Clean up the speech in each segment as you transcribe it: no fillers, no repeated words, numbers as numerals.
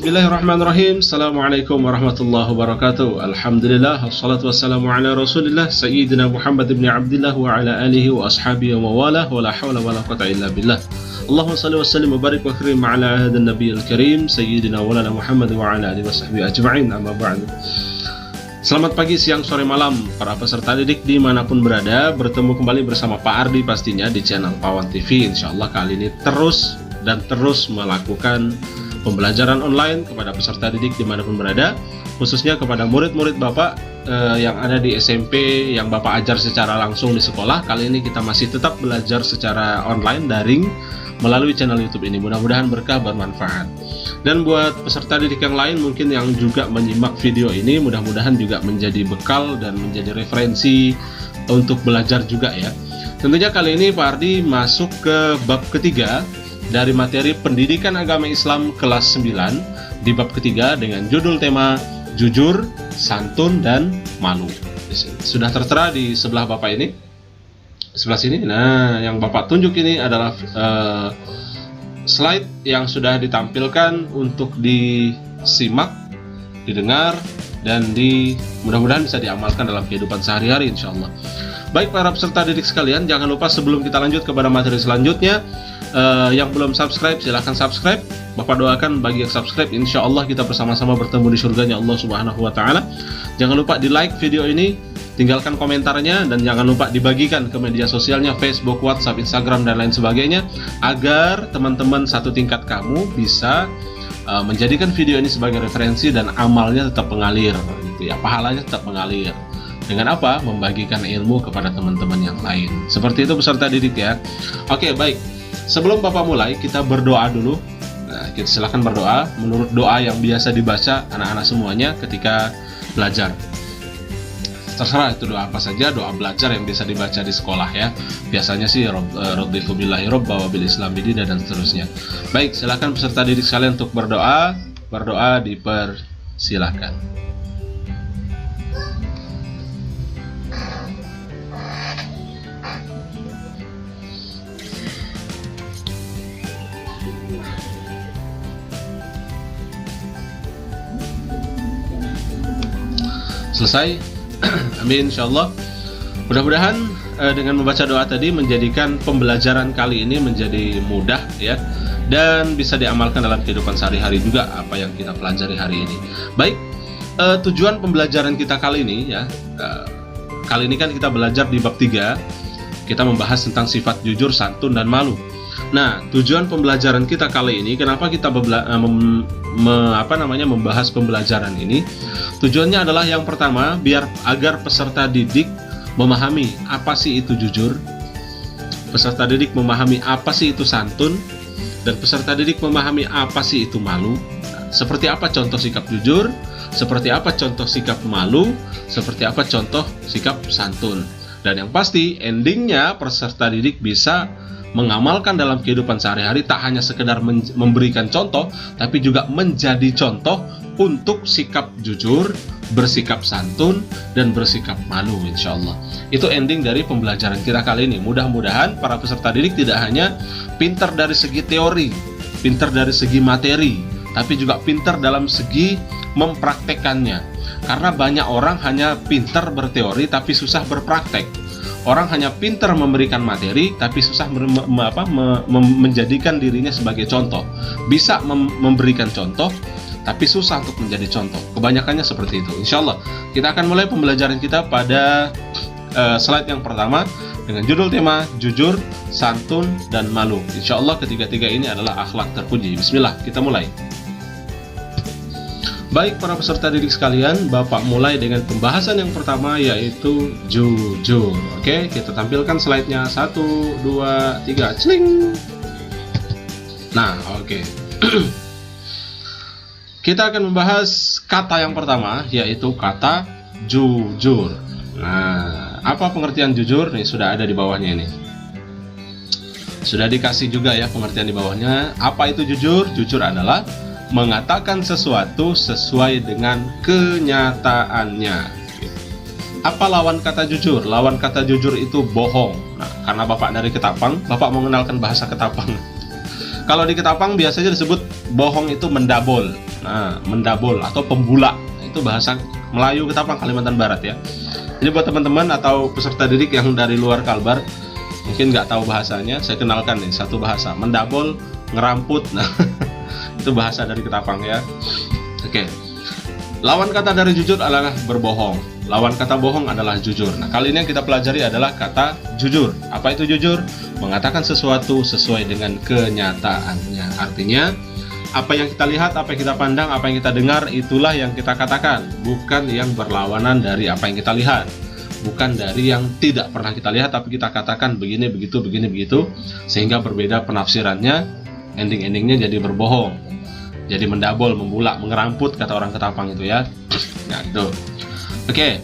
Bismillahirrahmanirrahim. Assalamualaikum warahmatullahi wabarakatuh. Alhamdulillah, wassalatu wassalamu ala rasulillah Sayyidina Muhammad ibn Abdillah wa ala alihi wa ashabihi wa mawalah wa la hawla wa la quwwata illa billah. Allahumma salli wa sallim wa barik wa akrim ala hadha nabiyil karim Sayyidina wa lana Muhammad wa ala alihi wa sahbihi ajma'in, amma ba'du. Selamat pagi, siang, sore, malam para peserta didik dimanapun berada. Bertemu kembali bersama Pak Ardi pastinya di channel Pawan TV. Insyaallah kali ini terus melakukan pembelajaran online kepada peserta didik dimanapun berada, khususnya kepada murid-murid Bapak yang ada di SMP yang Bapak ajar secara langsung di sekolah. Kali ini kita masih tetap belajar secara online, daring, melalui channel YouTube ini. Mudah-mudahan berkah, bermanfaat. Dan buat peserta didik yang lain mungkin yang juga menyimak video ini, mudah-mudahan juga menjadi bekal dan menjadi referensi untuk belajar juga ya. Tentunya kali ini Pak Ardi masuk ke bab ketiga dari materi Pendidikan Agama Islam kelas 9 di bab ketiga dengan judul tema Jujur, Santun, dan Malu. Sudah tertera di sebelah Bapak ini, sebelah sini. Nah, yang Bapak tunjuk ini adalah slide yang sudah ditampilkan untuk disimak, didengar, dan mudah-mudahan bisa diamalkan dalam kehidupan sehari-hari insyaallah. Baik para peserta didik sekalian, jangan lupa sebelum kita lanjut kepada materi selanjutnya, yang belum subscribe silahkan subscribe. Bapak doakan bagi yang subscribe, insya Allah kita bersama-sama bertemu di surganya Allah Subhanahu wa Ta'ala. Jangan lupa di like video ini, tinggalkan komentarnya, dan jangan lupa dibagikan ke media sosialnya, Facebook, WhatsApp, Instagram, dan lain sebagainya, agar teman-teman satu tingkat kamu bisa menjadikan video ini sebagai referensi dan amalnya tetap mengalir, gitu ya, pahalanya tetap mengalir. Dengan apa? Membagikan ilmu kepada teman-teman yang lain. Seperti itu peserta didik ya. Oke, baik. Sebelum Bapak mulai, kita berdoa dulu. Nah, kita silakan berdoa menurut doa yang biasa dibaca anak-anak semuanya ketika belajar. Terserah itu doa apa saja, doa belajar yang bisa dibaca di sekolah ya. Biasanya sih raditu billahi robba wa bil islam bidina dan seterusnya. Baik, silakan peserta didik sekalian untuk berdoa. Berdoa dipersilakan. Selesai. Amin insyaallah. Mudah-mudahan dengan membaca doa tadi menjadikan pembelajaran kali ini menjadi mudah ya, dan bisa diamalkan dalam kehidupan sehari-hari juga apa yang kita pelajari hari ini. Baik, tujuan pembelajaran kita kali ini ya, kali ini kan kita belajar di bab 3. Kita membahas tentang sifat jujur, santun, dan malu. Nah, tujuan pembelajaran kita kali ini, kenapa kita membahas pembelajaran ini? Tujuannya adalah yang pertama, agar peserta didik memahami apa sih itu jujur, peserta didik memahami apa sih itu santun, dan peserta didik memahami apa sih itu malu. Seperti apa contoh sikap jujur, seperti apa contoh sikap malu, seperti apa contoh sikap santun. Dan yang pasti endingnya peserta didik bisa mengamalkan dalam kehidupan sehari-hari, tak hanya sekedar memberikan contoh, tapi juga menjadi contoh untuk sikap jujur, bersikap santun, dan bersikap malu insyaallah. Itu ending dari pembelajaran kita kali ini. Mudah-mudahan para peserta didik tidak hanya pintar dari segi teori, pintar dari segi materi, tapi juga pintar dalam segi mempraktekannya. Karena banyak orang hanya pintar berteori tapi susah berpraktek. Orang hanya pintar memberikan materi tapi susah menjadikan dirinya sebagai contoh. Bisa memberikan contoh tapi susah untuk menjadi contoh. Kebanyakannya seperti itu. Insyaallah kita akan mulai pembelajaran kita pada slide yang pertama dengan judul tema Jujur, Santun, dan Malu. Insyaallah ketiga-tiga ini adalah akhlak terpuji. Bismillah, kita mulai. Baik para peserta didik sekalian, Bapak mulai dengan pembahasan yang pertama, yaitu jujur. Oke, kita tampilkan slide-nya. 1, 2, 3, celing. Nah, oke. Kita akan membahas kata yang pertama, yaitu kata jujur. Nah, apa pengertian jujur? Nih, sudah ada di bawahnya ini. Sudah dikasih juga ya pengertian di bawahnya. Apa itu jujur? Jujur adalah mengatakan sesuatu sesuai dengan kenyataannya. Apa lawan kata jujur? Lawan kata jujur itu bohong. Nah, karena Bapak dari Ketapang, Bapak mengenalkan bahasa Ketapang. Kalau di Ketapang biasanya disebut bohong itu mendabol. Nah, mendabol atau pembulak itu bahasa Melayu Ketapang Kalimantan Barat ya. Jadi buat teman-teman atau peserta didik yang dari luar Kalbar mungkin nggak tahu bahasanya, saya kenalkan nih satu bahasa, mendabol, ngeramput. Nah, itu bahasa dari Ketapang ya. Oke. Lawan kata dari jujur adalah berbohong. Lawan kata bohong adalah jujur. Nah, kali ini yang kita pelajari adalah kata jujur. Apa itu jujur? Mengatakan sesuatu sesuai dengan kenyataannya. Artinya, apa yang kita lihat, apa yang kita pandang, apa yang kita dengar, itulah yang kita katakan. Bukan yang berlawanan dari apa yang kita lihat. Bukan dari yang tidak pernah kita lihat, tapi kita katakan begini, begitu, begini, begitu. Sehingga berbeda penafsirannya, ending-endingnya jadi berbohong. Jadi mendabol, membulak, mengeramput kata orang Ketapang itu ya. Nah itu. Oke.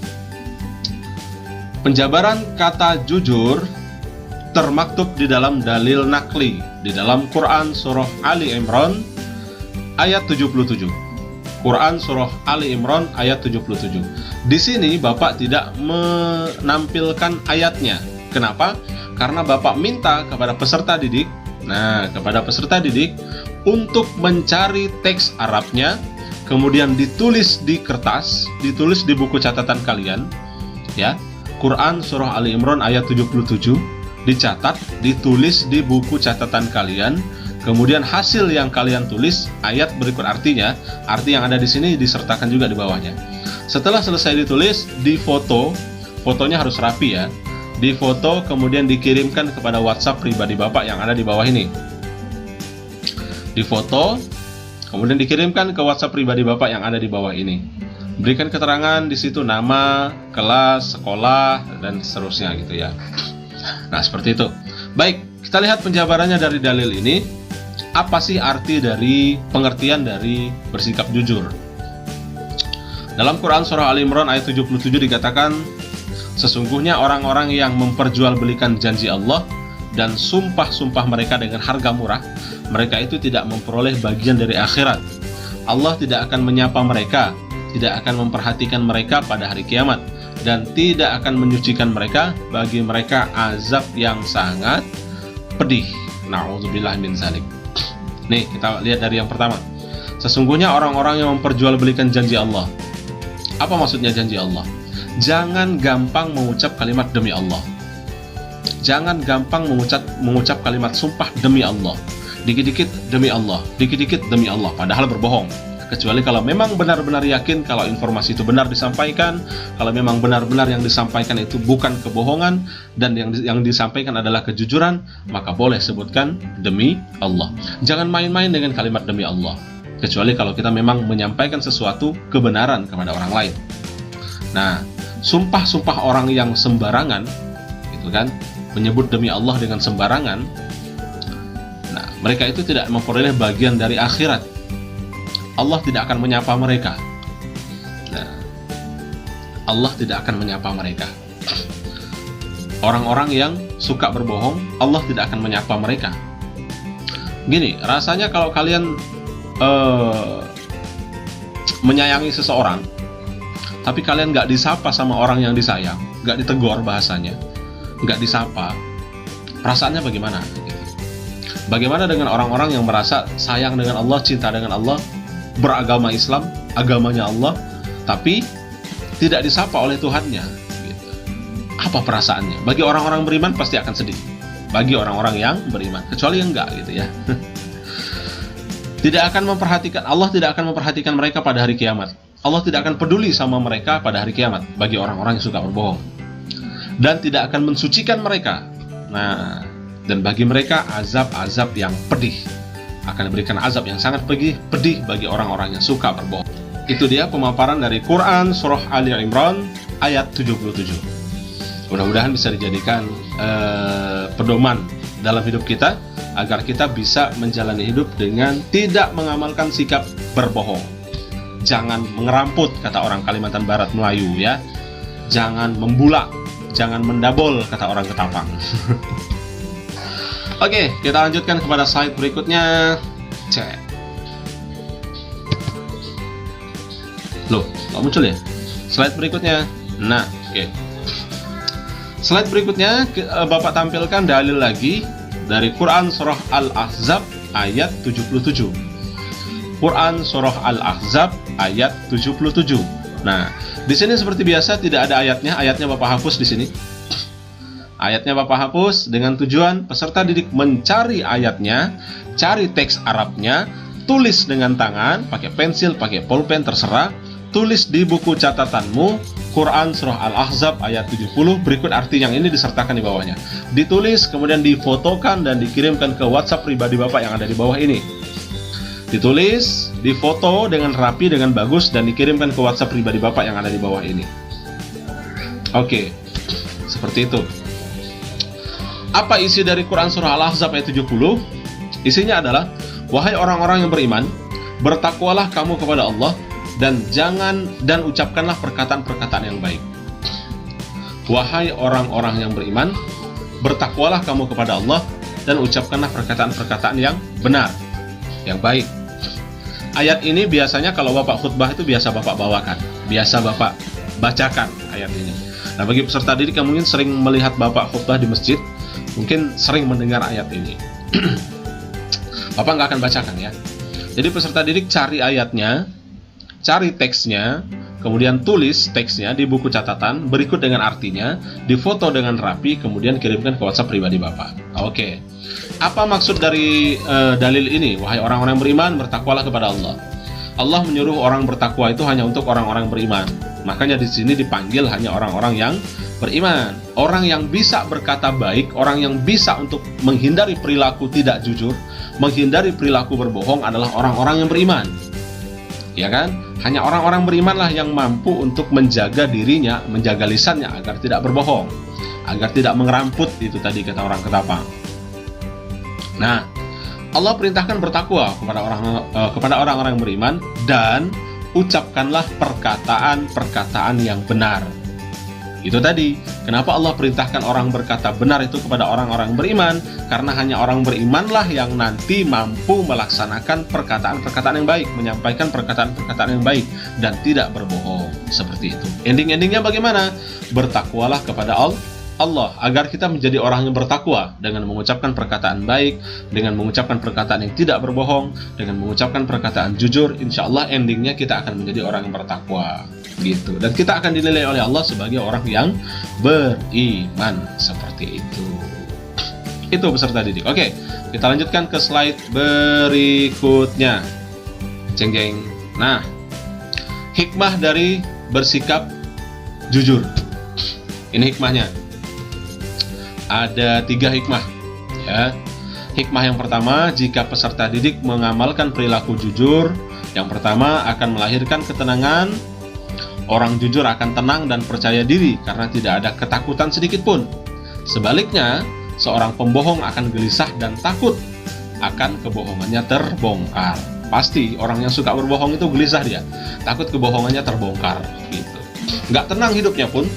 Penjabaran kata jujur termaktub di dalam dalil nakli di dalam Quran surah Ali Imran ayat 77. Quran surah Ali Imran ayat 77. Di sini Bapak tidak menampilkan ayatnya. Kenapa? Karena Bapak minta kepada peserta didik, kepada peserta didik untuk mencari teks Arabnya, kemudian ditulis di kertas, ditulis di buku catatan kalian, ya. Quran surah Ali Imran ayat 77 dicatat, ditulis di buku catatan kalian. Kemudian hasil yang kalian tulis, ayat berikut artinya, arti yang ada di sini disertakan juga di bawahnya. Setelah selesai ditulis, difoto, fotonya harus rapi ya. Difoto kemudian dikirimkan kepada WhatsApp pribadi Bapak yang ada di bawah ini. Difoto, kemudian dikirimkan ke WhatsApp pribadi Bapak yang ada di bawah ini. Berikan keterangan di situ nama, kelas, sekolah, dan seterusnya gitu ya. Nah, seperti itu. Baik, kita lihat penjabarannya dari dalil ini. Apa sih arti dari pengertian dari bersikap jujur? Dalam Quran surah Al Imran ayat 77 dikatakan, sesungguhnya orang-orang yang memperjualbelikan janji Allah dan sumpah-sumpah mereka dengan harga murah, mereka itu tidak memperoleh bagian dari akhirat. Allah tidak akan menyapa mereka, tidak akan memperhatikan mereka pada hari kiamat, dan tidak akan menyucikan mereka. Bagi mereka azab yang sangat pedih. Na'udzubillah min zalik. Nih, kita lihat dari yang pertama. Sesungguhnya orang-orang yang memperjualbelikan janji Allah. Apa maksudnya janji Allah? Jangan gampang mengucap kalimat demi Allah. Jangan gampang mengucap kalimat sumpah demi Allah. Dikit-dikit demi Allah, dikit-dikit demi Allah, padahal berbohong. Kecuali kalau memang benar-benar yakin kalau informasi itu benar disampaikan, kalau memang benar-benar yang disampaikan itu bukan kebohongan dan yang disampaikan adalah kejujuran, maka boleh sebutkan demi Allah. Jangan main-main dengan kalimat demi Allah, kecuali kalau kita memang menyampaikan sesuatu kebenaran kepada orang lain. Nah, sumpah-sumpah orang yang sembarangan, gitu kan, menyebut demi Allah dengan sembarangan, nah, mereka itu tidak memperoleh bagian dari akhirat. Allah tidak akan menyapa mereka. Nah, Allah tidak akan menyapa mereka. Orang-orang yang suka berbohong, Allah tidak akan menyapa mereka. Gini, rasanya kalau kalian menyayangi seseorang, tapi kalian nggak disapa sama orang yang disayang, nggak ditegur bahasanya, nggak disapa, perasaannya bagaimana? Bagaimana dengan orang-orang yang merasa sayang dengan Allah, cinta dengan Allah, beragama Islam, agamanya Allah, tapi tidak disapa oleh Tuhannya gitu. Apa perasaannya? Bagi orang-orang beriman pasti akan sedih. Bagi orang-orang yang beriman, kecuali yang enggak gitu ya. Allah tidak akan memperhatikan mereka pada hari kiamat. Allah tidak akan peduli sama mereka pada hari kiamat bagi orang-orang yang suka berbohong. Dan tidak akan mensucikan mereka. Nah, dan bagi mereka azab-azab yang pedih. Akan diberikan azab yang sangat pedih bagi orang-orang yang suka berbohong. Itu dia pemaparan dari Quran surah Ali Imran ayat 77. Mudah-mudahan bisa dijadikan pedoman dalam hidup kita agar kita bisa menjalani hidup dengan tidak mengamalkan sikap berbohong. Jangan mengeramput, kata orang Kalimantan Barat Melayu ya. Jangan membulak, jangan mendabol, kata orang Ketapang. Oke, kita lanjutkan kepada slide berikutnya. Cek. Loh, nggak muncul ya? Slide berikutnya. Nah, oke. Slide berikutnya Bapak tampilkan dalil lagi dari Quran surah Al-Ahzab ayat 77. Quran surah Al-Ahzab ayat 77. Nah, di sini seperti biasa tidak ada ayatnya. Ayatnya Bapak hapus di sini. Ayatnya Bapak hapus dengan tujuan peserta didik mencari ayatnya, cari teks Arabnya, tulis dengan tangan, pakai pensil, pakai pulpen, terserah. Tulis di buku catatanmu Quran surah Al-Ahzab ayat 70 berikut arti yang ini disertakan di bawahnya. Ditulis, kemudian difotokan dan dikirimkan ke WhatsApp pribadi Bapak yang ada di bawah ini. Ditulis, difoto dengan rapi, dengan bagus, dan dikirimkan ke WhatsApp pribadi Bapak yang ada di bawah ini. Oke, seperti itu. Apa isi dari Quran surah Al-Ahzab ayat 70? Isinya adalah, wahai orang-orang yang beriman, bertakwalah kamu kepada Allah dan ucapkanlah perkataan-perkataan yang baik. Wahai orang-orang yang beriman, bertakwalah kamu kepada Allah dan ucapkanlah perkataan-perkataan yang benar, yang baik. Ayat ini biasanya kalau Bapak khutbah itu biasa Bapak bawakan, biasa Bapak bacakan ayat ini. Nah, bagi peserta didik yang mungkin sering melihat Bapak khutbah di masjid, mungkin sering mendengar ayat ini. Bapak nggak akan bacakan ya. Jadi peserta didik cari ayatnya, cari teksnya, kemudian tulis teksnya di buku catatan berikut dengan artinya, difoto dengan rapi, kemudian kirimkan ke WhatsApp pribadi Bapak. Oke. Apa maksud dari dalil ini? Wahai orang-orang yang beriman, bertakwalah kepada Allah. Allah menyuruh orang bertakwa itu hanya untuk orang-orang beriman. Makanya di sini dipanggil hanya orang-orang yang beriman. Orang yang bisa berkata baik, orang yang bisa untuk menghindari perilaku tidak jujur, menghindari perilaku berbohong adalah orang-orang yang beriman. Ya kan? Hanya orang-orang berimanlah yang mampu untuk menjaga dirinya, menjaga lisannya agar tidak berbohong, agar tidak mengeramput, itu tadi kata orang Ketapang. Nah, Allah perintahkan bertakwa kepada orang-orang yang beriman dan ucapkanlah perkataan-perkataan yang benar. Itu tadi, kenapa Allah perintahkan orang berkata benar itu kepada orang-orang beriman? Karena hanya orang berimanlah yang nanti mampu melaksanakan perkataan-perkataan yang baik, menyampaikan perkataan-perkataan yang baik, dan tidak berbohong. Seperti itu. Ending-endingnya bagaimana? Bertakwalah kepada Allah, agar kita menjadi orang yang bertakwa dengan mengucapkan perkataan baik, dengan mengucapkan perkataan yang tidak berbohong, dengan mengucapkan perkataan jujur. Insya Allah endingnya kita akan menjadi orang yang bertakwa. Gitu. Dan kita akan dinilai oleh Allah sebagai orang yang beriman. Seperti itu. Itu peserta didik. Oke, kita lanjutkan ke slide berikutnya. Jeng-jeng. Nah, hikmah dari bersikap jujur. Ini hikmahnya. Ada 3 hikmah. Ya. Hikmah yang pertama, jika peserta didik mengamalkan perilaku jujur, yang pertama akan melahirkan ketenangan. Orang jujur akan tenang dan percaya diri karena tidak ada ketakutan sedikit pun. Sebaliknya, seorang pembohong akan gelisah dan takut akan kebohongannya terbongkar. Pasti orang yang suka berbohong itu gelisah dia, takut kebohongannya terbongkar gitu. Nggak tenang hidupnya pun,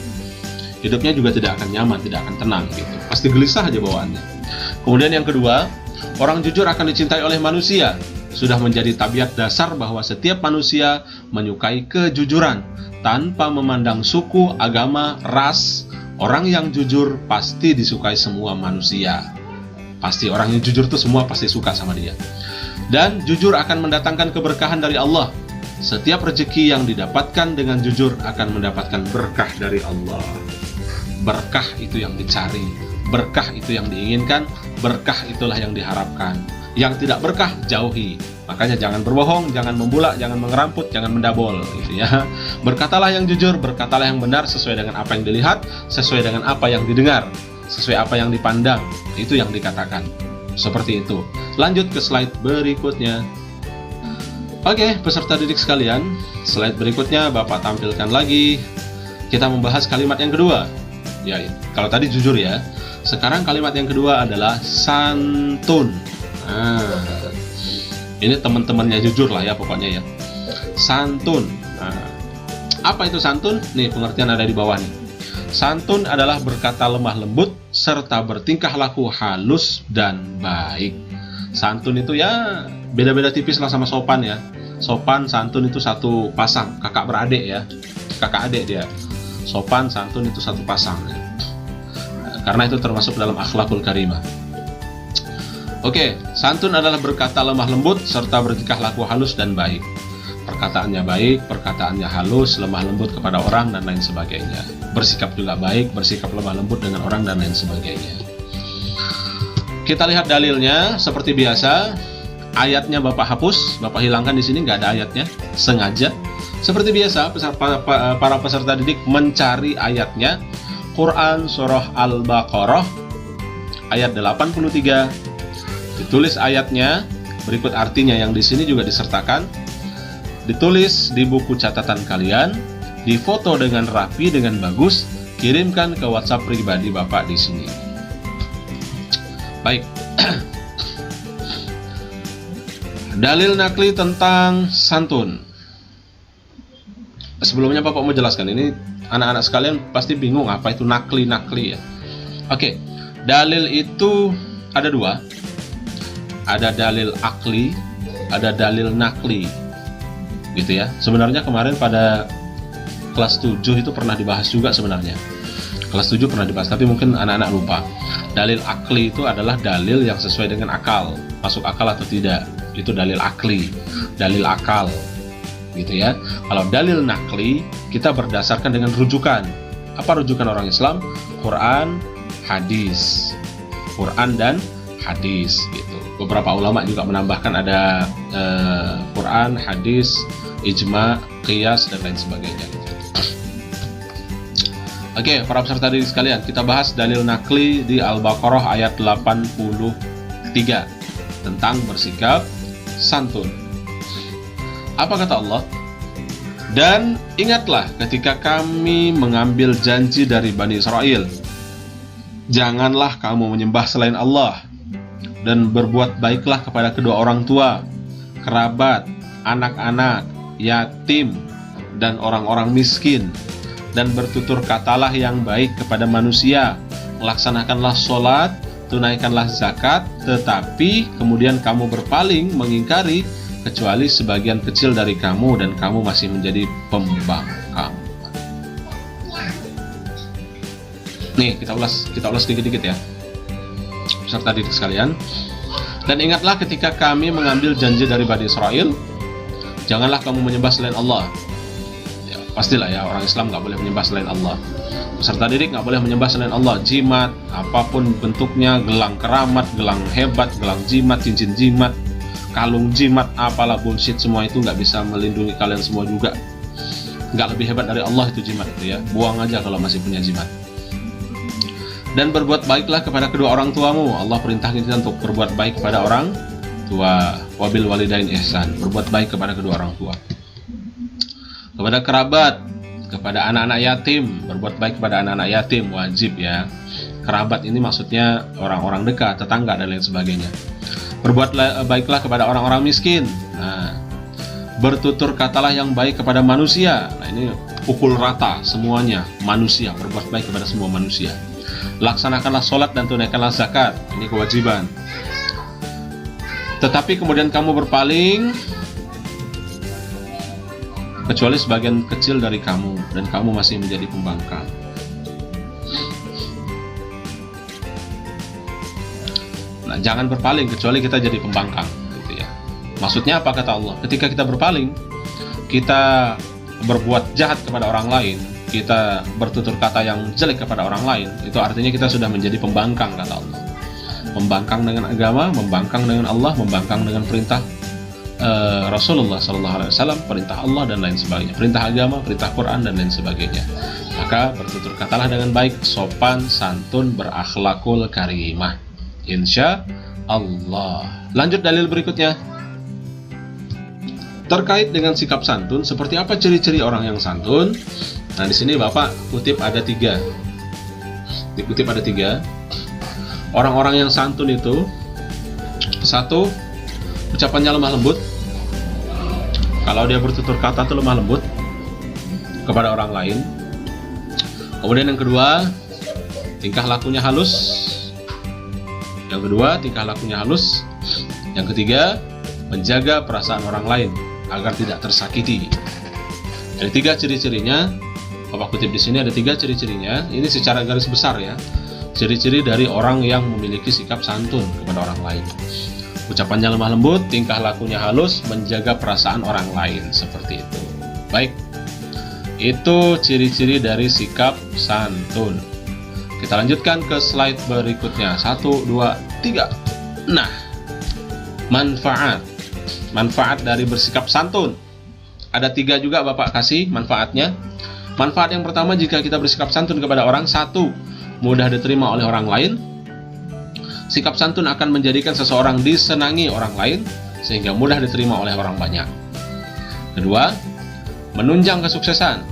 hidupnya juga tidak akan nyaman, tidak akan tenang gitu. Pasti gelisah aja bawaannya. Kemudian yang kedua, orang jujur akan dicintai oleh manusia. Sudah menjadi tabiat dasar bahwa setiap manusia menyukai kejujuran tanpa memandang suku, agama, ras. Orang yang jujur pasti disukai semua manusia. Pasti orang yang jujur itu semua pasti suka sama dia. Dan jujur akan mendatangkan keberkahan dari Allah. Setiap rezeki yang didapatkan dengan jujur akan mendapatkan berkah dari Allah. Berkah itu yang dicari, berkah itu yang diinginkan, berkah itulah yang diharapkan. Yang tidak berkah, jauhi. Makanya jangan berbohong, jangan membulak, jangan mengeramput, jangan mendabol gitu ya. Berkatalah yang jujur, berkatalah yang benar sesuai dengan apa yang dilihat, sesuai dengan apa yang didengar, sesuai apa yang dipandang. Itu yang dikatakan. Seperti itu. Lanjut ke slide berikutnya. Oke, peserta didik sekalian, slide berikutnya Bapak tampilkan lagi. Kita membahas kalimat yang kedua. Ya, kalau tadi jujur ya. Sekarang kalimat yang kedua adalah santun. Nah, ini teman-temannya jujur lah ya pokoknya ya. Santun. Nah, apa itu santun? Nih pengertian ada di bawah nih. Santun adalah berkata lemah lembut serta bertingkah laku halus dan baik. Santun itu ya beda-beda tipis lah sama sopan ya. Sopan, santun itu satu pasang, kakak beradik ya. Kakak adik dia. Sopan, santun itu satu pasang ya. Karena itu termasuk dalam akhlakul karimah. Oke, santun adalah berkata lemah lembut serta bertingkah laku halus dan baik. Perkataannya baik, perkataannya halus, lemah lembut kepada orang dan lain sebagainya. Bersikap juga baik, bersikap lemah lembut dengan orang dan lain sebagainya. Kita lihat dalilnya seperti biasa. Ayatnya Bapak hapus, Bapak hilangkan di sini, nggak ada ayatnya, sengaja. Seperti biasa, para peserta didik mencari ayatnya. Quran Surah Al-Baqarah ayat 83. Ditulis ayatnya, berikut artinya yang di sini juga disertakan. Ditulis di buku catatan kalian, difoto dengan rapi dengan bagus, kirimkan ke WhatsApp pribadi Bapak di sini. Baik. Dalil nakli tentang santun. Sebelumnya Bapak mau jelaskan, ini anak-anak sekalian pasti bingung apa itu nakli ya. Oke, dalil itu ada dua. Ada dalil akli, ada dalil nakli. Gitu ya. Sebenarnya kemarin pada kelas 7 itu pernah dibahas juga sebenarnya. Kelas 7 pernah dibahas, tapi mungkin anak-anak lupa. Dalil akli itu adalah dalil yang sesuai dengan akal, masuk akal atau tidak. Itu dalil akli, dalil akal. Gitu ya. Kalau dalil nakli, kita berdasarkan dengan rujukan. Apa rujukan orang Islam? Quran, hadis. Quran dan hadis gitu. Beberapa ulama juga menambahkan ada Quran, hadis, ijma, qiyas dan lain sebagainya. Oke, para peserta didik sekalian, kita bahas dalil nakli di Al-Baqarah ayat 83 tentang bersikap santun. Apa kata Allah? Dan ingatlah ketika kami mengambil janji dari Bani Israel, janganlah kamu menyembah selain Allah, dan berbuat baiklah kepada kedua orang tua, kerabat, anak-anak, yatim, dan orang-orang miskin, dan bertutur katalah yang baik kepada manusia, laksanakanlah sholat, tunaikanlah zakat, tetapi kemudian kamu berpaling mengingkari, kecuali sebagian kecil dari kamu, dan kamu masih menjadi pembangkang. Nih, kita ulas dikit-dikit ya, peserta didik sekalian. Dan ingatlah ketika kami mengambil janji dari Bani Israel, janganlah kamu menyembah selain Allah. Ya, pastilah ya, orang Islam nggak boleh menyembah selain Allah. Peserta didik nggak boleh menyembah selain Allah. Jimat, apapun bentuknya, gelang keramat, gelang hebat, gelang jimat, cincin jimat, kalung jimat, apalah bullshit, semua itu nggak bisa melindungi kalian semua juga. Nggak lebih hebat dari Allah itu jimat itu ya. Buang aja kalau masih punya jimat. Dan berbuat baiklah kepada kedua orang tuamu. Allah perintahkan kita untuk berbuat baik kepada orang tua. Wabil walidain ihsan, berbuat baik kepada kedua orang tua. Kepada kerabat, kepada anak-anak yatim, berbuat baik kepada anak-anak yatim, wajib ya. Kerabat ini maksudnya orang-orang dekat, tetangga dan lain sebagainya. Berbuat baiklah kepada orang-orang miskin. Nah, bertutur katalah yang baik kepada manusia. Nah, ini pukul rata semuanya, manusia, berbuat baik kepada semua manusia. Laksanakanlah sholat dan tunaikanlah zakat. Ini kewajiban. Tetapi kemudian kamu berpaling, kecuali sebagian kecil dari kamu, dan kamu masih menjadi pembangkang. Nah, jangan berpaling kecuali kita jadi pembangkang, gitu ya. Maksudnya apa kata Allah? Ketika kita berpaling, kita berbuat jahat kepada orang lain, kita bertutur kata yang jelek kepada orang lain, itu artinya kita sudah menjadi pembangkang, kata Allah. Membangkang dengan agama, membangkang dengan Allah, membangkang dengan perintah Rasulullah SAW, perintah Allah dan lain sebagainya, perintah agama, perintah Quran dan lain sebagainya. Maka bertutur katalah dengan baik, sopan, santun, berakhlakul karimah, insya Allah. Lanjut dalil berikutnya. Terkait dengan sikap santun, seperti apa ciri-ciri orang yang santun? Nah, di sini Bapak kutip ada 3. Dikutip ada 3. Orang-orang yang santun itu, 1, ucapannya lemah lembut. Kalau dia bertutur kata itu lemah lembut kepada orang lain. Kemudian yang kedua, tingkah lakunya halus. Yang kedua, tingkah lakunya halus. Yang ketiga, menjaga perasaan orang lain agar tidak tersakiti. Ada 3 ciri-cirinya. Bapak kutip di sini ada 3 ciri-cirinya. Ini secara garis besar ya. ciri-ciri dari orang yang memiliki sikap santun kepada orang lain. Ucapannya lemah lembut, tingkah lakunya halus, menjaga perasaan orang lain, seperti itu. Baik, itu ciri-ciri dari sikap santun. Kita lanjutkan ke slide berikutnya. 1, 2, 3. Nah, manfaat dari bersikap santun. Ada 3 juga Bapak kasih manfaatnya. Manfaat yang pertama, jika kita bersikap santun kepada orang, 1, mudah diterima oleh orang lain. Sikap santun akan menjadikan seseorang disenangi orang lain, sehingga mudah diterima oleh orang banyak. Kedua, menunjang kesuksesan.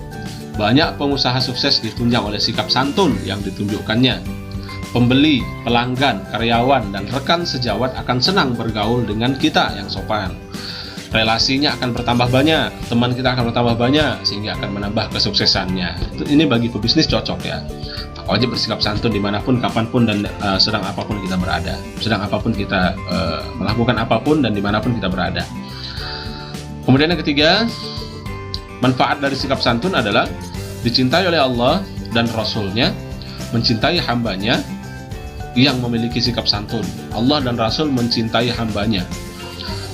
Banyak pengusaha sukses ditunjang oleh sikap santun yang ditunjukkannya. Pembeli, pelanggan, karyawan, dan rekan sejawat akan senang bergaul dengan kita yang sopan. Relasinya akan bertambah banyak, teman kita akan bertambah banyak, sehingga akan menambah kesuksesannya. Ini bagi pebisnis cocok ya. Wajib bersikap santun dimanapun, kapanpun, dan sedang apapun kita berada. Sedang apapun kita melakukan apapun dan dimanapun kita berada. Kemudian yang ketiga, manfaat dari sikap santun adalah dicintai oleh Allah dan Rasul-Nya, mencintai hambanya yang memiliki sikap santun. Allah dan Rasul mencintai hambanya.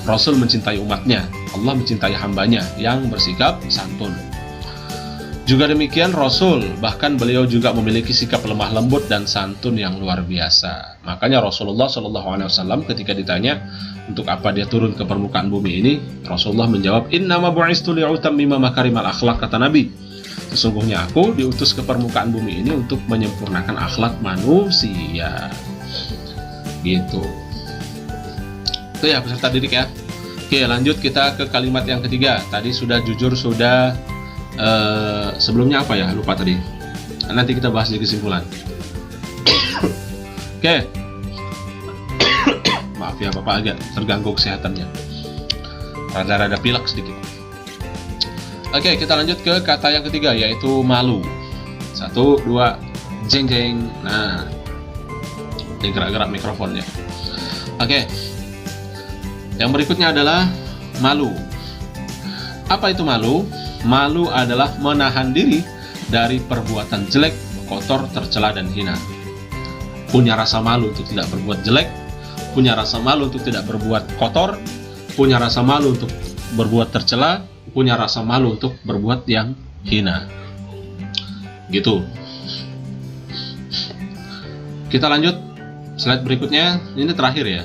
Rasul mencintai umatnya. Allah mencintai hambanya yang bersikap santun. Juga demikian Rasul, bahkan beliau juga memiliki sikap lemah lembut dan santun yang luar biasa. Makanya Rasulullah SAW ketika ditanya untuk apa dia turun ke permukaan bumi ini, Rasulullah menjawab, "Innama bu'istu li'utammima makarimal akhlak," kata Nabi. Sesungguhnya aku diutus ke permukaan bumi ini untuk menyempurnakan akhlak manusia. Gitu. Itu ya peserta didik ya. Oke, lanjut kita ke kalimat yang ketiga. Tadi sudah jujur, sudah sebelumnya apa ya? Lupa tadi. Nanti kita bahas di kesimpulan. Oke. Maaf ya Bapak, agak terganggu kesehatannya. Rada-rada pilek sedikit. Oke, kita lanjut ke kata yang ketiga, yaitu malu. 1, 2, jeng jeng. Nah, ini gerak-gerak mikrofonnya. Oke. Yang berikutnya adalah malu. Apa itu malu? Malu adalah menahan diri dari perbuatan jelek, kotor, tercela, dan hina. Punya rasa malu untuk tidak berbuat jelek, punya rasa malu untuk tidak berbuat kotor, punya rasa malu untuk berbuat tercela, punya rasa malu untuk berbuat yang hina. Gitu. Kita lanjut slide berikutnya. Ini terakhir ya.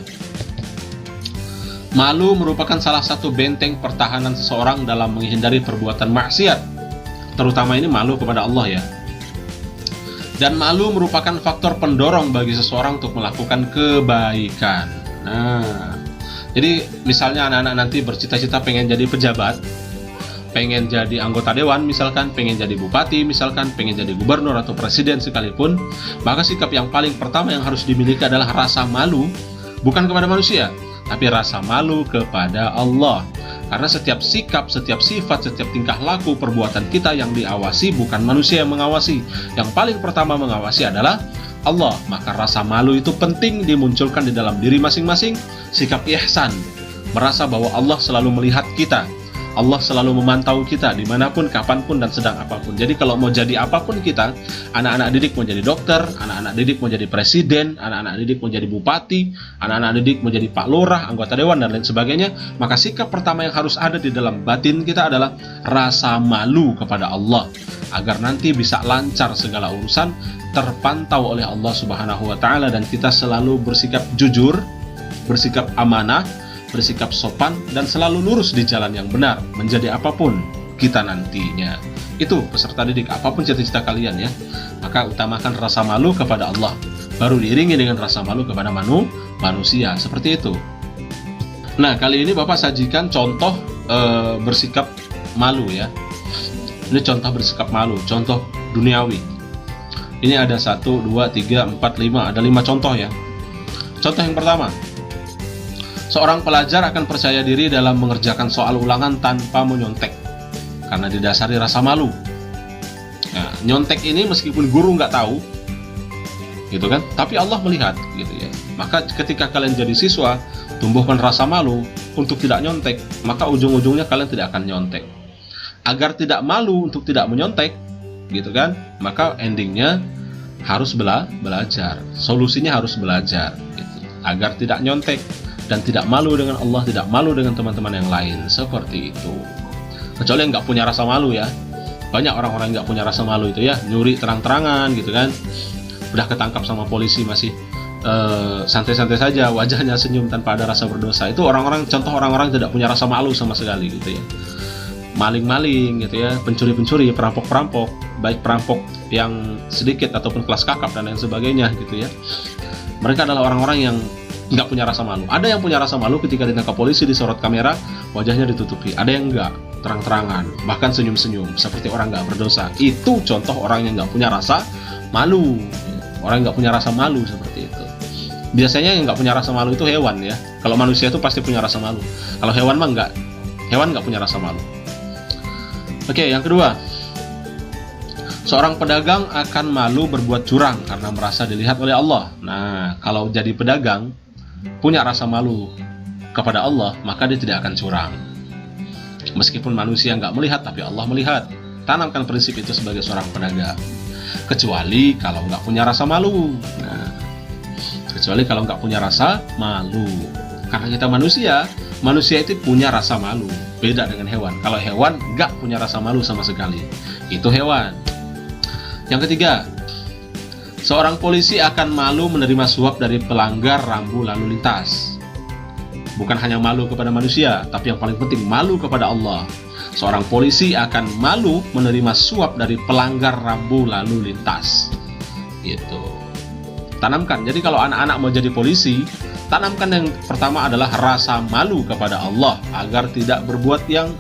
Malu merupakan salah satu benteng pertahanan seseorang dalam menghindari perbuatan maksiat. Terutama ini malu kepada Allah ya. Dan malu merupakan faktor pendorong bagi seseorang untuk melakukan kebaikan. Nah, jadi misalnya anak-anak nanti bercita-cita pengen jadi pejabat, pengen jadi anggota dewan misalkan, pengen jadi bupati misalkan, pengen jadi gubernur atau presiden sekalipun, maka sikap yang paling pertama yang harus dimiliki adalah rasa malu, bukan kepada manusia, tapi rasa malu kepada Allah. Karena setiap sikap, setiap sifat, setiap tingkah laku, perbuatan kita yang diawasi bukan manusia yang mengawasi. Yang paling pertama mengawasi adalah Allah. Maka rasa malu itu penting dimunculkan di dalam diri masing-masing. Sikap ihsan, merasa bahwa Allah selalu melihat kita, Allah selalu memantau kita dimanapun, kapanpun, dan sedang apapun. Jadi kalau mau jadi apapun kita, anak-anak didik mau jadi dokter, anak-anak didik mau jadi presiden, anak-anak didik mau jadi bupati, anak-anak didik mau jadi pak lurah, anggota dewan, dan lain sebagainya, maka sikap pertama yang harus ada di dalam batin kita adalah rasa malu kepada Allah, agar nanti bisa lancar segala urusan, terpantau oleh Allah Subhanahu wa Ta'ala, dan kita selalu bersikap jujur, bersikap amanah, bersikap sopan, dan selalu lurus di jalan yang benar, menjadi apapun kita nantinya. Itu peserta didik, apapun cita-cita kalian ya, maka utamakan rasa malu kepada Allah, baru diiringi dengan rasa malu kepada manusia, seperti itu. Nah, kali ini Bapak sajikan contoh bersikap malu ya. Ini contoh bersikap malu, contoh duniawi. Ini ada 1, 2, 3, 4, 5, ada 5 contoh ya. Contoh yang pertama, seorang pelajar akan percaya diri dalam mengerjakan soal ulangan tanpa menyontek karena didasari rasa malu. Nah, nyontek ini meskipun guru nggak tahu, gitu kan? Tapi Allah melihat, gitu ya. Maka ketika kalian jadi siswa, tumbuhkan rasa malu untuk tidak nyontek, maka ujung-ujungnya kalian tidak akan nyontek. Agar tidak malu untuk tidak menyontek, gitu kan? Maka endingnya harus belajar. Solusinya harus belajar gitu. Agar tidak nyontek dan tidak malu dengan Allah, tidak malu dengan teman-teman yang lain, seperti itu. Kecuali yang nggak punya rasa malu ya. Banyak orang-orang yang nggak punya rasa malu itu ya, nyuri terang-terangan gitu kan. Udah ketangkap sama polisi masih santai-santai saja, wajahnya senyum tanpa ada rasa berdosa. Itu orang-orang, contoh orang-orang tidak punya rasa malu sama sekali gitu ya. Maling-maling gitu ya, pencuri-pencuri, perampok-perampok, baik perampok yang sedikit ataupun kelas kakap dan lain sebagainya gitu ya. Mereka adalah orang-orang yang nggak punya rasa malu. Ada yang punya rasa malu ketika ditangkap polisi, disorot kamera, wajahnya ditutupi. Ada yang nggak, terang-terangan, bahkan senyum-senyum seperti orang nggak berdosa. Itu contoh orang yang nggak punya rasa malu. Orang yang nggak punya rasa malu seperti itu. Biasanya yang nggak punya rasa malu itu hewan ya. Kalau manusia itu pasti punya rasa malu. Kalau hewan mah nggak. Hewan nggak punya rasa malu. Oke, yang kedua, seorang pedagang akan malu berbuat curang karena merasa dilihat oleh Allah. Nah, kalau jadi pedagang punya rasa malu kepada Allah, maka dia tidak akan curang. Meskipun manusia nggak melihat, tapi Allah melihat. Tanamkan prinsip itu sebagai seorang pedagang. Kecuali kalau nggak punya rasa malu. Nah, kecuali kalau nggak punya rasa malu. Karena kita manusia itu punya rasa malu. Beda dengan hewan. Kalau hewan nggak punya rasa malu sama sekali. Itu hewan. Yang ketiga, seorang polisi akan malu menerima suap dari pelanggar rambu lalu lintas. Bukan hanya malu kepada manusia, tapi yang paling penting malu kepada Allah. Seorang polisi akan malu menerima suap dari pelanggar rambu lalu lintas. Gitu. Tanamkan. Jadi kalau anak-anak mau jadi polisi, tanamkan yang pertama adalah rasa malu kepada Allah agar tidak berbuat yang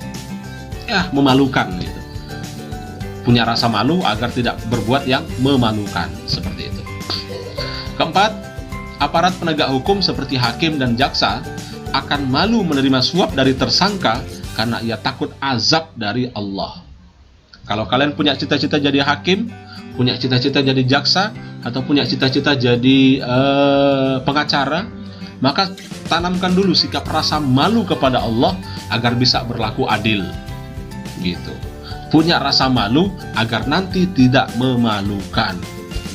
memalukan gitu. Punya rasa malu agar tidak berbuat yang memalukan, seperti itu. Keempat, aparat penegak hukum seperti hakim dan jaksa akan malu menerima suap dari tersangka karena ia takut azab dari Allah. Kalau kalian punya cita-cita jadi hakim, punya cita-cita jadi jaksa, atau punya cita-cita jadi pengacara, maka tanamkan dulu sikap rasa malu kepada Allah agar bisa berlaku adil. Gitu. Punya rasa malu agar nanti tidak memalukan.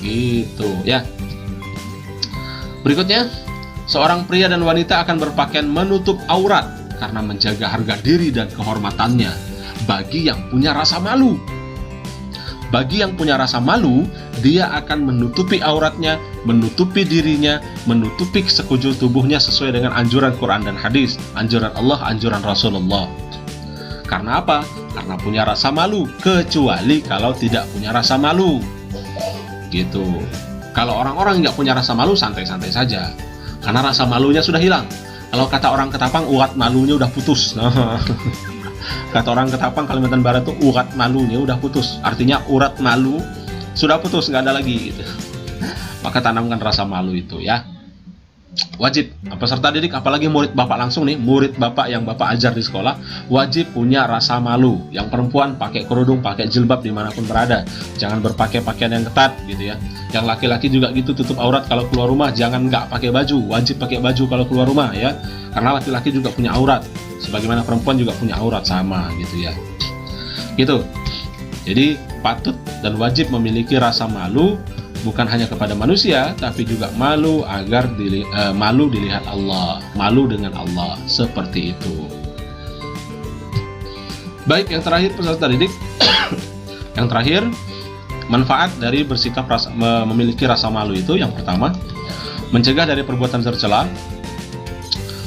Gitu ya. Berikutnya, seorang pria dan wanita akan berpakaian menutup aurat karena menjaga harga diri dan kehormatannya bagi yang punya rasa malu. Bagi yang punya rasa malu, dia akan menutupi auratnya, menutupi dirinya, menutupi sekujur tubuhnya sesuai dengan anjuran Quran dan hadis, anjuran Allah, anjuran Rasulullah. Karena apa? Karena punya rasa malu, kecuali kalau tidak punya rasa malu. Gitu. Kalau orang-orang nggak punya rasa malu, santai-santai saja. Karena rasa malunya sudah hilang. Kalau kata orang Ketapang, urat malunya udah putus. Kata orang Ketapang, Kalimantan Barat tuh urat malunya udah putus. Artinya urat malu sudah putus, nggak ada lagi gitu. Maka tanamkan rasa malu itu ya. Wajib peserta didik, apalagi murid bapak langsung nih, murid bapak yang bapak ajar di sekolah, wajib punya rasa malu. Yang perempuan pakai kerudung, pakai jilbab dimanapun berada, jangan berpakaian pakaian yang ketat gitu ya. Yang laki-laki juga gitu, tutup aurat kalau keluar rumah, jangan nggak pakai baju, wajib pakai baju kalau keluar rumah ya. Karena laki-laki juga punya aurat, sebagaimana perempuan juga punya aurat sama gitu ya. Gitu. Jadi patut dan wajib memiliki rasa malu. Bukan hanya kepada manusia, tapi juga malu agar malu dilihat Allah, malu dengan Allah, seperti itu. Baik, yang terakhir peserta didik, yang terakhir manfaat dari bersikap memiliki rasa malu itu, yang pertama, mencegah dari perbuatan tercela.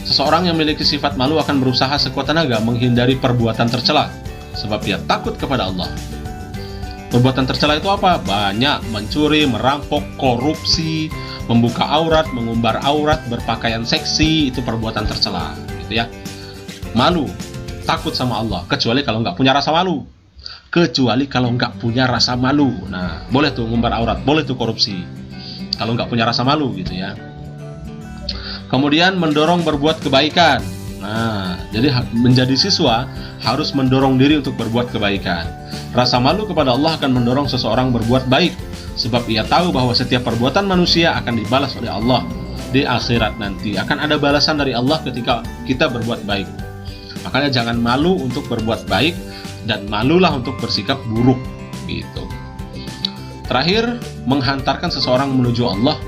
Seseorang yang memiliki sifat malu akan berusaha sekuat tenaga menghindari perbuatan tercela, sebab dia takut kepada Allah. Perbuatan tercela itu apa? Banyak, mencuri, merampok, korupsi, membuka aurat, mengumbar aurat, berpakaian seksi, itu perbuatan tercela, gitu ya. Malu, takut sama Allah, kecuali kalau nggak punya rasa malu. Kecuali kalau nggak punya rasa malu. Nah, boleh tuh ngumbar aurat, boleh tuh korupsi. Kalau nggak punya rasa malu, gitu ya. Kemudian mendorong berbuat kebaikan. Nah, jadi menjadi siswa harus mendorong diri untuk berbuat kebaikan. Rasa malu kepada Allah akan mendorong seseorang berbuat baik, sebab ia tahu bahwa setiap perbuatan manusia akan dibalas oleh Allah di akhirat nanti. Akan ada balasan dari Allah ketika kita berbuat baik. Makanya jangan malu untuk berbuat baik dan malulah untuk bersikap buruk gitu. Terakhir, menghantarkan seseorang menuju Allah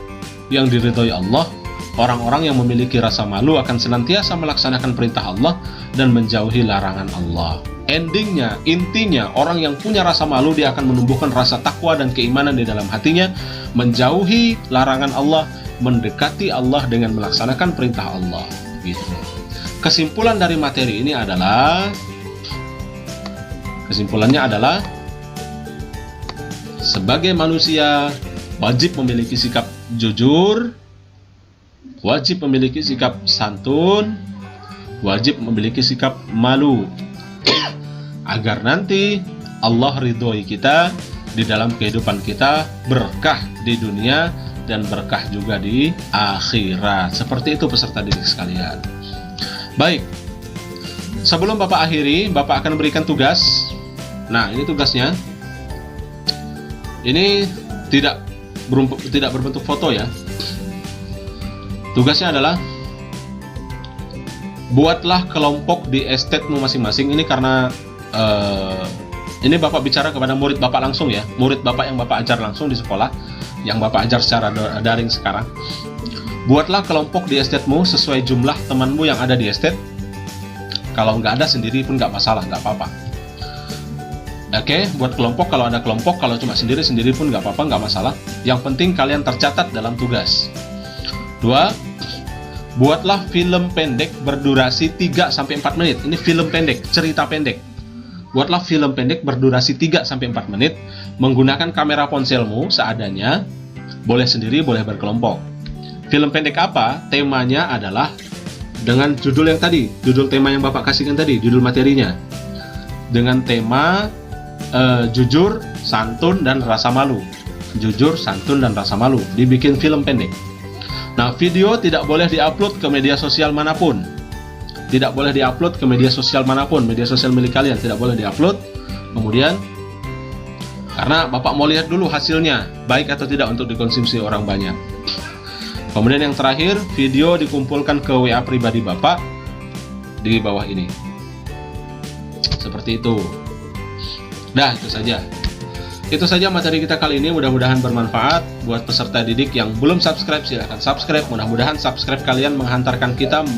yang diridhoi Allah. Orang-orang yang memiliki rasa malu akan senantiasa melaksanakan perintah Allah dan menjauhi larangan Allah. Endingnya, intinya, orang yang punya rasa malu, dia akan menumbuhkan rasa takwa dan keimanan di dalam hatinya, menjauhi larangan Allah, mendekati Allah dengan melaksanakan perintah Allah. Gitu. Kesimpulan dari materi ini adalah, sebagai manusia wajib memiliki sikap jujur, wajib memiliki sikap santun, wajib memiliki sikap malu, agar nanti Allah ridhoi kita di dalam kehidupan kita, berkah di dunia dan berkah juga di akhirat. Seperti itu peserta didik sekalian. Baik, sebelum Bapak akhiri, Bapak akan berikan tugas. Nah, ini tugasnya. Ini tidak berbentuk foto ya. Tugasnya adalah buatlah kelompok di estetmu masing-masing. Ini karena ini Bapak bicara kepada murid Bapak langsung ya, murid Bapak yang Bapak ajar langsung di sekolah, yang Bapak ajar secara daring sekarang. Buatlah kelompok di estetmu sesuai jumlah temanmu yang ada di estet. Kalau nggak ada sendiri pun nggak masalah, nggak apa-apa. Oke, buat kelompok, kalau ada kelompok, kalau cuma sendiri-sendiri pun nggak apa-apa, nggak masalah. Yang penting kalian tercatat dalam tugas. 2. Buatlah film pendek berdurasi 3-4 menit. Ini film pendek, cerita pendek. Buatlah film pendek berdurasi 3-4 menit menggunakan kamera ponselmu seadanya. Boleh sendiri, boleh berkelompok. Film pendek apa? Temanya adalah dengan judul yang tadi, judul tema yang Bapak kasihkan tadi, judul materinya. Dengan tema jujur, santun, dan rasa malu. Jujur, santun, dan rasa malu. Dibikin film pendek. Nah, video tidak boleh diupload ke media sosial manapun. Tidak boleh diupload ke media sosial manapun. Media sosial milik kalian tidak boleh diupload. Kemudian, karena Bapak mau lihat dulu hasilnya, baik atau tidak untuk dikonsumsi orang banyak. Kemudian yang terakhir, video dikumpulkan ke WA pribadi Bapak di bawah ini. Seperti itu. Nah, itu saja. Itu saja materi kita kali ini, mudah-mudahan bermanfaat. Buat peserta didik yang belum subscribe, silahkan subscribe. Mudah-mudahan subscribe kalian menghantarkan kita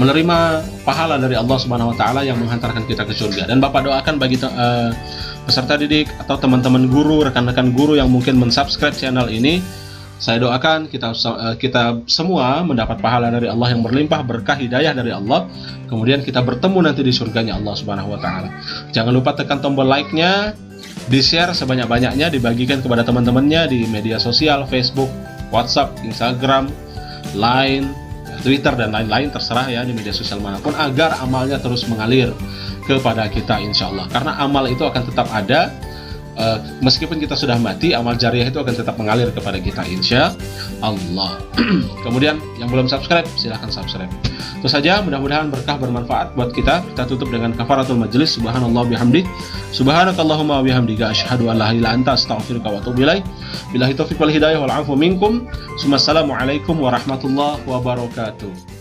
menerima pahala dari Allah Subhanahu wa Ta'ala yang menghantarkan kita ke surga. Dan Bapak doakan bagi peserta didik atau teman-teman guru, rekan-rekan guru yang mungkin mensubscribe channel ini, saya doakan kita semua mendapat pahala dari Allah yang berlimpah, berkah hidayah dari Allah. Kemudian kita bertemu nanti di surganya Allah Subhanahu wa Ta'ala. Jangan lupa tekan tombol like-nya, di-share sebanyak-banyaknya, dibagikan kepada teman-temannya di media sosial, Facebook, WhatsApp, Instagram, Line, Twitter, dan lain-lain, terserah ya, di media sosial manapun, agar amalnya terus mengalir kepada kita insya Allah. Karena amal itu akan tetap ada, meskipun kita sudah mati, amal jariah itu akan tetap mengalir kepada kita insya Allah. Kemudian yang belum subscribe, silahkan subscribe. Itu saja, mudah-mudahan berkah bermanfaat buat kita. Kita tutup dengan kafaratul majlis. Subhanallah bihamdi, subhanakallahumma bihamdika, asyhadu an la ilaha illa anta, astaghfiruka wa atubu ilaik. Billahi taufiq wal hidayah wal 'afwu minkum. Assalamualaikum warahmatullahi wabarakatuh.